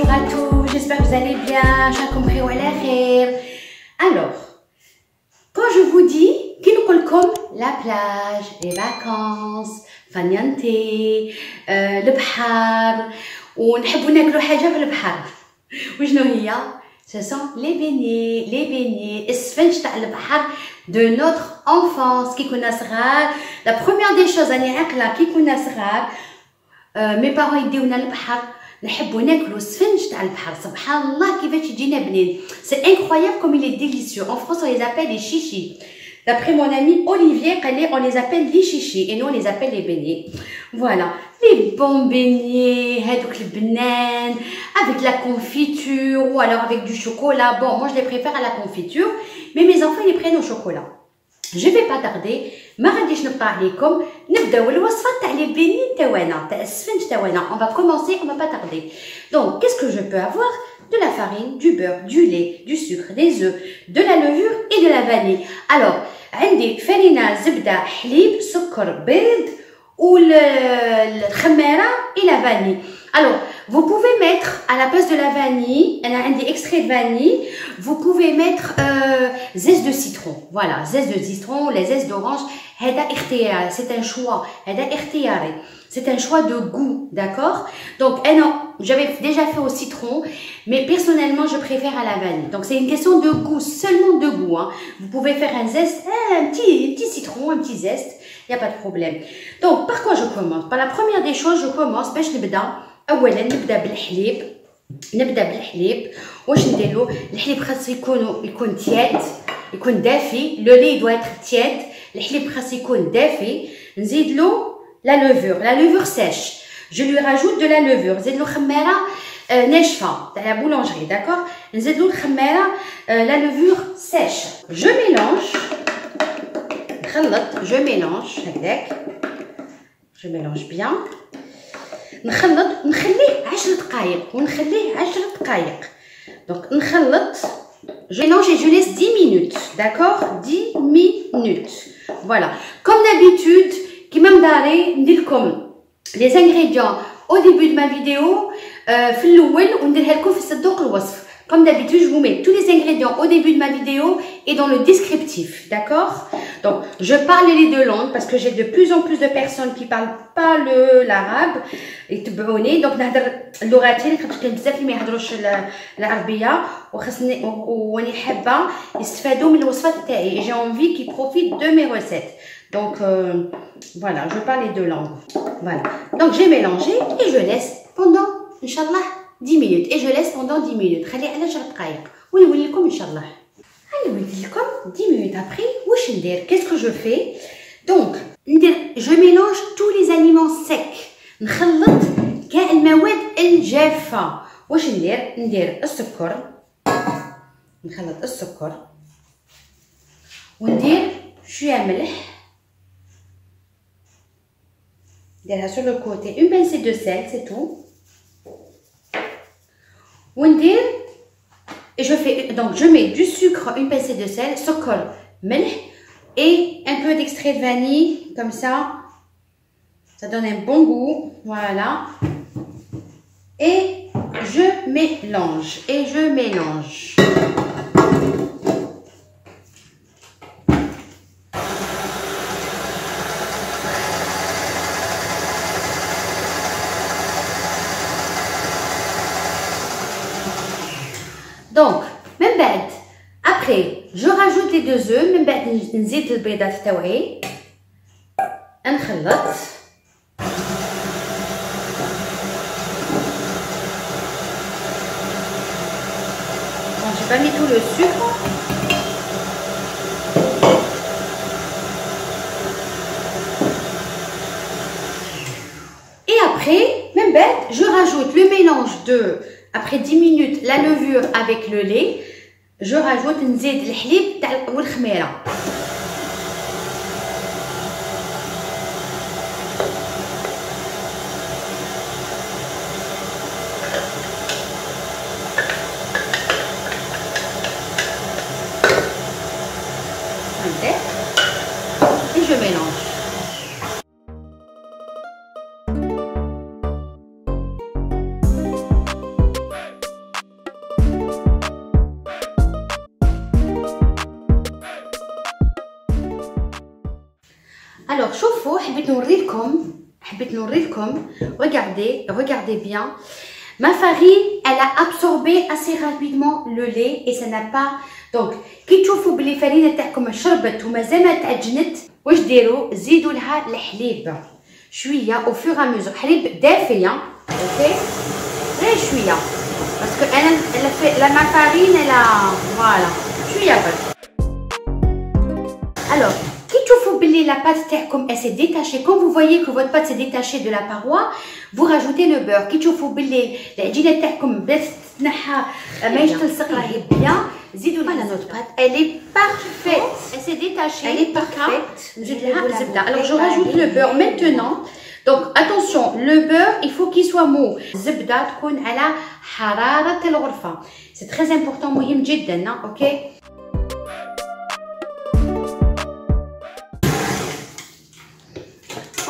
Bonjour à tous, j'espère que vous allez bien. Compris ou alors, quand je vous dis comme la plage, les vacances, فنيانة, البحر ونحبوا ناكلوا حاجة في البحر. وشنو هي؟ Ce sont les beignets, السفنج تاع البحر de notre enfance كي كنا صغار. La première des choses أني عاقلة كي كنا صغار mes parents يديونا البحر نحبوا ناكلوا السفنج تاع البحر. سبحان الله كيفاش يجينا بنين. C'est incroyable comme il est délicieux. En France on les appelle les chichis. D'après mon ami Olivier, on les appelle les chichis et nous on les appelle les beignets. Voilà, les bons beignets, avec le banane, avec la confiture ou alors avec du chocolat. Bon, moi je les préfère à la confiture, mais mes enfants ils les prennent au chocolat. Je vais pas tarder, ما غاديش نبطا عليكم نبداو الوصفه تاع لي بيني تاعنا تاع السفنج تاعنا. On va commencer, on va pas tarder. Donc qu'est-ce que je peux avoir? De la farine, du beurre, du lait, du sucre, des œufs, de la levure et de la vanille. Alors عندي فرينه زبده حليب سكر بيض والخميره et la vanille. Alors vous pouvez mettre à la place de la vanille, un extrait de vanille, vous pouvez mettre zeste de citron. Voilà, zeste de citron, les zestes d'orange, c'est un choix, c'est un choix de goût, d'accord? Donc j'avais déjà fait au citron, mais personnellement je préfère à la vanille. Donc c'est une question de goût, seulement de goût, hein. Vous pouvez faire un zeste, un petit citron, un petit zeste, il n'y a pas de problème. Donc par quoi je commence? Par la première des choses, je commence باش نبدا. اولا نبدا بالحليب. واش نديرو؟ الحليب خاص يكون تياد، يكون دافي. لو لي doit être tiède. الحليب خاص يكون دافي. نزيد له la levure sèche. Je lui rajoute de la levure. نزيد له خميره ناشفه تاع la boulangerie, d'accord? نزيد له الخميره la levure sèche. Je mélange. نخلط. Je mélange هكذاك. Je mélange bien. نخلط ونخليه 10 دقائق. Donc نخلط. Je mélange et je laisse 10 minutes, d'accord? 10 minutes. Voilà. Comme d'habitude, كيما مداري نديرلكم les ingrédients au début de ma vidéo في الاول ونديرها لكم في صندوق الوصف. Comme d'habitude, je vous mets tous les ingrédients au début de ma vidéo et dans le descriptif, d'accord? Donc, je parle les deux langues parce que j'ai de plus en plus de personnes qui parlent pas l'arabe et تبعوني. Donc, نهضر اللغتين خاطر كاين بزاف اللي ما يهضروش العربية وخاصني وني حابة يستفادوا من الوصفات تاعي. J'ai envie qu'ils profitent de mes recettes. Donc, voilà, je parle les deux langues. Voilà. Donc, j'ai mélangé et je laisse pendant, Inch'Allah, 10 minutes. Et je laisse pendant 10 minutes. خليه على 10 دقائق ونولي لكم ان شاء الله. نولي لكم 10 minutes après. واش ندير؟ Qu'est-ce que je fais? Donc je mélange tous les aliments secs. نخلط كاع المواد الجافه. واش ندير السكر. نخلط السكر وندير شويه ملح. نديرها sur le côté. Une pincée de sel, c'est tout. Et je mets du sucre, une pincée de sel, sokol, melh et un peu d'extrait de vanille, comme ça donne un bon goût, voilà. Et je mélange, Donc, même bête. Après, je rajoute les 2 œufs. Même bête, نزيد البيضات تاوعي. نخلط. Bon, j'ai pas mis tout le sucre. Et après, même bête, je rajoute le mélange de. Après 10 minutes, la levure avec le lait, je rajoute نزيد الحليب والخميرة. Et je mélange. Alors, شوفوا حبيت نوريلكم regardez bien. Ma farine, elle a absorbé assez rapidement le lait et ça n'a pas. Donc, كي تشوفوا بلي الفرينه تاعكم شربت ومازال ما تعجنت، واش ديروا؟ زيدوا لها الحليب شويه au fur et à mesure. حليب دافي، اوكي، غير شويه باسكو انا في لا ما فارين لا فوالا شويه برك. Alors, كي تشوفوا بلي la pâte تاعكم elle s'est détachée, quand vous voyez que votre pâte s'est détachée de la paroi, vous rajoutez le beurre. كي تشوفوا بلي العجينه تاعكم بدات تتنحى ماهيش تلصق راهي بيان، زيدوا لها notre pâte. Elle est parfaite, elle s'est détachée, elle est parfaite. نزيد لها الزبده. Alors je rajoute le beurre maintenant. Donc attention, le beurre il faut qu'il soit mou. الزبده تكون على حراره الغرفه. C'est très important، مهم جدا، اوكي.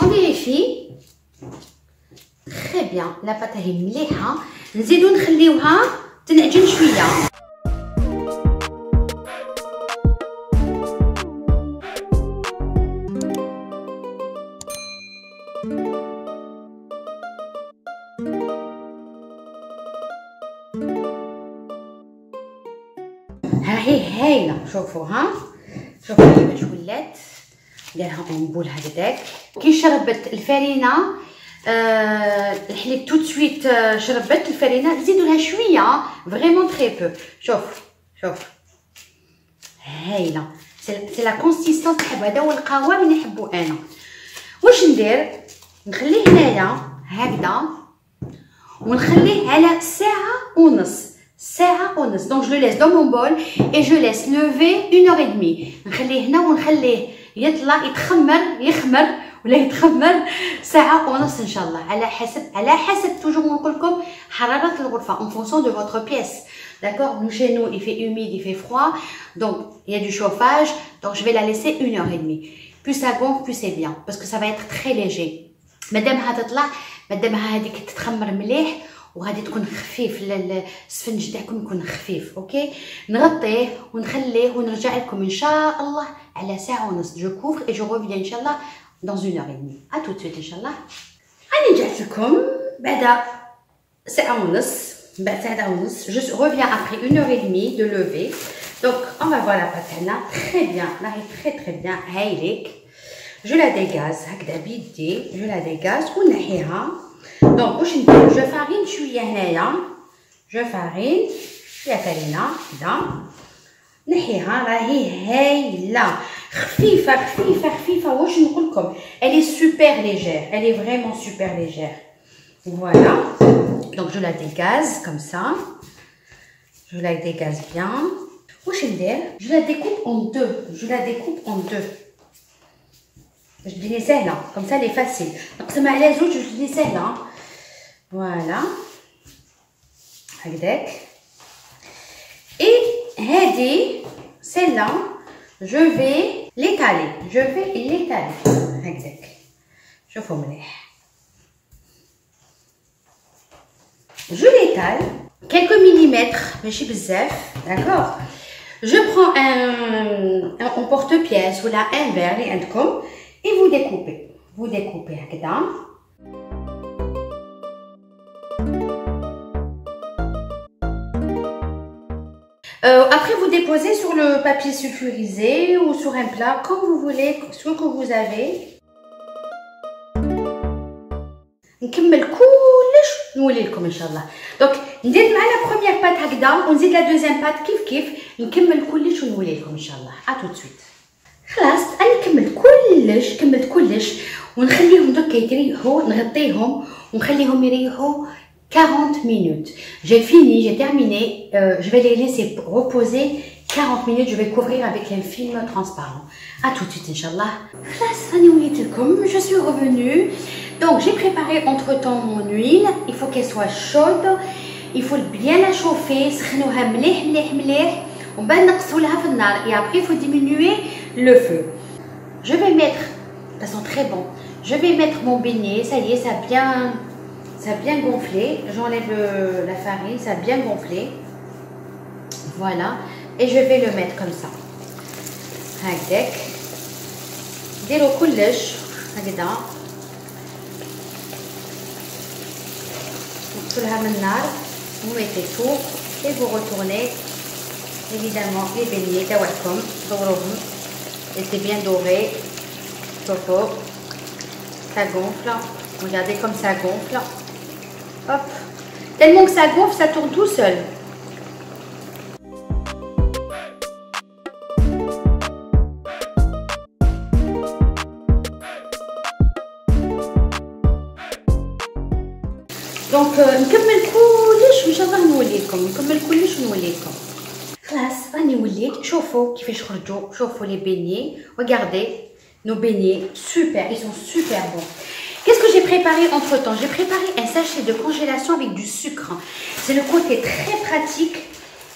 On vérifie. Très bien. La pâte est مليحة. نزيدو نخليوها تنعجن شوية. هاهي هايلة. شوفوا شوفوا كيفاش ولات. نديرها اون بول هكذاك. كي شربت الفرينه الحليب تو سويت شربت الفرينه، نزيدوا لها شويه فريمون تري بو. شوف هايله. سي لا كونسيستونس نحب، هذا هو القوام اللي نحبو انا. واش ندير؟ نخليه هنايا هكذا ونخليه على ساعه ونص. دونك جو لو ليس دون مون بول اي جو ليس لوفي 1h30. نخليه هنا ونخليه يطلع يخمر ولا يتخمر ساعه ونص ان شاء الله، على حسب توجور نقول لكم حراره الغرفه en fonction de votre pièce. D'accord, nous chez nous il fait humide, il fait froid, donc il y a du chauffage, donc je vais la laisser 1h30. Plus ça gonfle, plus c'est bien parce que ça va être très léger. مادامها تطلع، مادامها هذيك تتخمر مليح وغادي تكون خفيف، السفنج تاعكم يكون خفيف، اوكي. نغطيه ونخليه ونرجع لكم ان شاء الله على ساعه ونص. جو كوفر اي جو ريفيان ان شاء الله dans 1h30. à tout de suite ان شاء الله. راني رجعت لكم بعد ساعه ونص. je reviens après 1h30 de lever. donc on va voir la pâte تاعنا très bien، راهي très bien هايليك. je la dégaze هكذا بيدي، je la dégaze ونحيها. دونك واش ندير؟ جو فارين شويه هنايا، جو فارين شويه فرينه كدا نحيها. راهي هايله خفيفه. واش نقول لكم؟ elle est super légère, elle est vraiment super légère. voilà, donc je la dégaze comme ça, je la dégaze bien. واش ندير؟ je la découpe en deux. باش تجيني سهله comme ça elle est facile. نقسمها على زوج باش تجيني سهله. فوالا هكذاك. et هذه celle-là je vais l'étaler هكذاك. شوفوا مليح. je l'étale quelques millimètres ماشي بزاف. d'accord. je prends un porte-pièce ou un verre اللي عندكم et vous découpez هكذا. Après vous déposez sur le papier sulfurisé ou sur un plat comme vous voulez, ce que vous avez. نكمل كلش نولي لكم ان شاء الله. دونك ندير مع لا بروميير بات هكذا ونزيد لا دوزيام بات كيف نكمل كلش ونولي لكم ان شاء الله. ا تو سويت. خلاص انا كملت كلش ونخليهم دوك يريحوا، نغطيهم ونخليهم يريحوا 40 minutes. J'ai fini, j'ai terminé. Je vais les laisser reposer 40 minutes. Je vais couvrir avec un film transparent. A tout de suite, Inch'Allah. Je suis revenue. Donc, j'ai préparé entre-temps mon huile. Il faut qu'elle soit chaude. Il faut bien la chauffer. Et après, il faut diminuer le feu. Je vais mettre, ça sent très bon. Je vais mettre mon beignet. Ça y est, ça a bien gonflé. J'enlève la farine, ça a bien gonflé. Voilà. Et je vais le mettre comme ça. Hagdek. ديروا كلش هكذا نقفلها من النار vous mettez tout et vous retournez évidemment les beignets تاعكم دوروهم et c'est bien doré شوفوا ça gonfle regardez comme ça gonfle hop tellement que ça gonfle ça tourne tout seul. دونك نكمل كلش ان شاء الله نوليكم نكمل كلش ونوليكم خلاص راني وليت شوفوا كيفاش خرجوا شوفوا لي بيني regardez nos beignets super ils sont super bons. Qu'est-ce que j'ai préparé entre temps? J'ai préparé un sachet de congélation avec du sucre. C'est le côté très pratique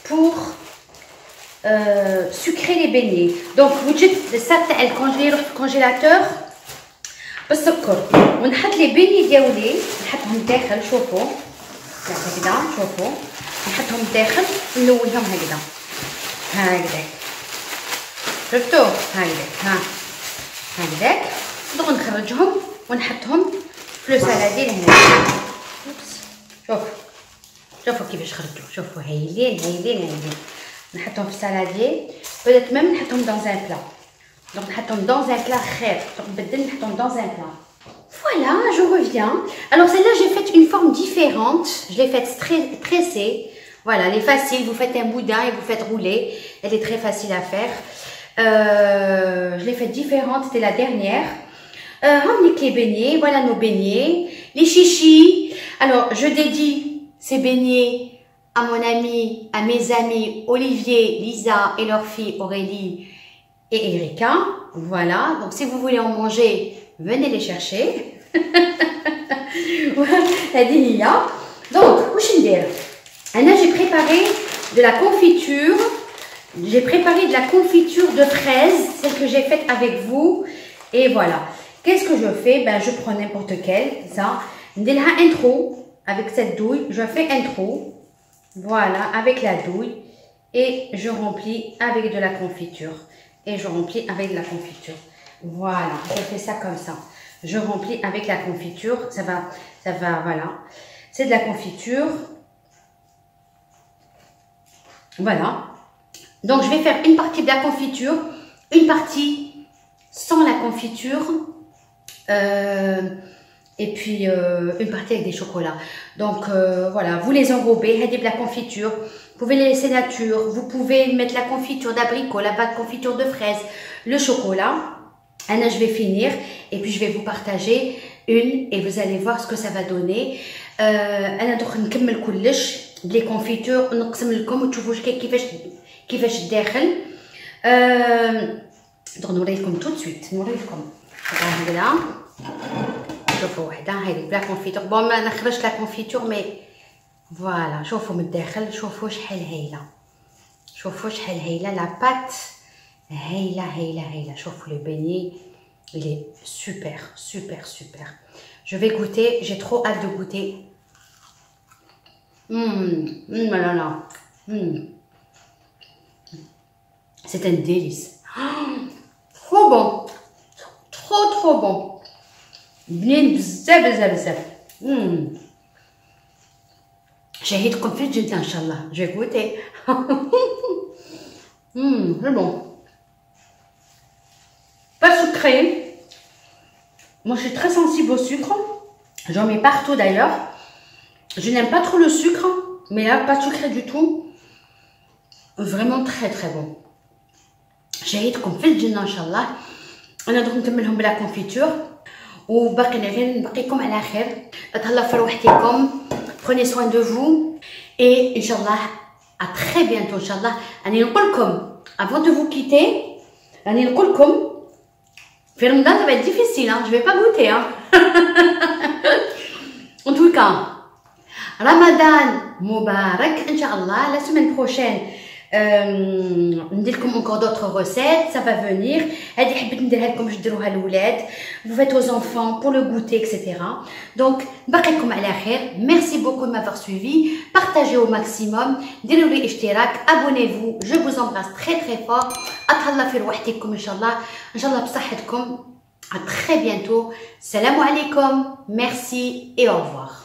pour sucrer les beignets. Donc vous mettez ça le congélateur بالسكر ونحط لي بيني ديالي نحطهم داخل شوفوا هكذا شوفوا نحطهم داخل ونلويهم هكذا هكذا شفتوا هكذا هكذاك دغيا نخرجهم ونحطهم في السلادي لهنا شوفوا كيفاش خرجوا شوفوا هايلين نحطهم في السلادي بدات ميم نحطهم دون ان بلا donc نحطهم dans un plat خير نبدل نحطهم dans un plat. Voilà, je reviens. Alors celle-là j'ai fait une forme différente, je l'ai faite tressée. Voilà, elle est facile, vous faites un boudin et vous faites rouler, elle est très facile à faire. Je l'ai faite différente, c'était la dernière. Ramenez les beignets, voilà nos beignets, les chichis. Alors je dédie ces beignets à mon ami, à mes amis Olivier, Lisa et leur fille Aurélie et Erika, voilà, donc si vous voulez en manger, venez les chercher. Voilà, donc, j'ai préparé de la confiture, de la confiture de fraises, celle que j'ai faite avec vous, et voilà. Qu'est-ce que je fais? Ben, je prends n'importe quelle, ça, un trou, avec cette douille, je fais un trou, voilà, avec la douille, et je remplis avec de la confiture. Et je remplis avec de la confiture. Voilà, je fais ça comme ça. Je remplis avec la confiture. Ça va, voilà. C'est de la confiture. Voilà. Donc, je vais faire une partie de la confiture, une partie sans la confiture, et puis une partie avec des chocolats. Donc, voilà, vous les enrobez, de la confiture. Vous pouvez les laisser nature, vous pouvez mettre la confiture d'abricot, la confiture de fraises, le chocolat. Là, je vais finir et puis je vais vous partager une et vous allez voir ce que ça va donner. أنا دوك نكمل كلش بلي كونفيتور ونقسم لكم وتشوفوا كيفاش الداخل. دوك نوري لكم tout de suite نوري لكم هكذا شوفوا وحده هذه بلا كونفيتور بون ما نخرجش لا كونفيتور مي فوالا شوفوا من الداخل شوفوا شحال هايله شوفوا شحال هايله لا بات هايله شوفوا لي بيني il est super je vais goûter j'ai trop hâte de goûter c'est un délice trop bon trop bon بنين بزاف شهيتكم في الجنة ان شاء الله. Je vais goûter. C'est bon. Pas sucré. Moi je suis très sensible au sucre. J'en mets partout d'ailleurs. Je n'aime pas trop le sucre, mais là pas sucré du tout. Vraiment très bon. شهيتكم في الجنة ان شاء الله. انا دوك نكملهم بلا كونفيتور وباقي غير نبقيكم على خير. تهلاو في روحتكم. Prenez soin de vous et Inch'Allah, à très bientôt Inch'Allah. Avant de vous quitter, في رمضان ça va être difficile, hein? Je vais pas goûter. Hein? En tout cas, Ramadan Mubarak, Inch'Allah, la semaine prochaine. ندير لكم encore d'autres recettes, ça va venir. هذه حبيت نديرها لكم باش ديروها للولاد. Vous faites aux enfants pour le goûter, etc. Donc باقيكم على خير. Merci beaucoup de m'avoir suivi. Partagez au maximum. ديروا لي اشتراك. Abonnez-vous. Je vous embrasse très fort. أتهلا في روحتكم إن شاء الله. إن شاء الله بصحتكم. À très bientôt. Salam alaikum. Merci et au revoir.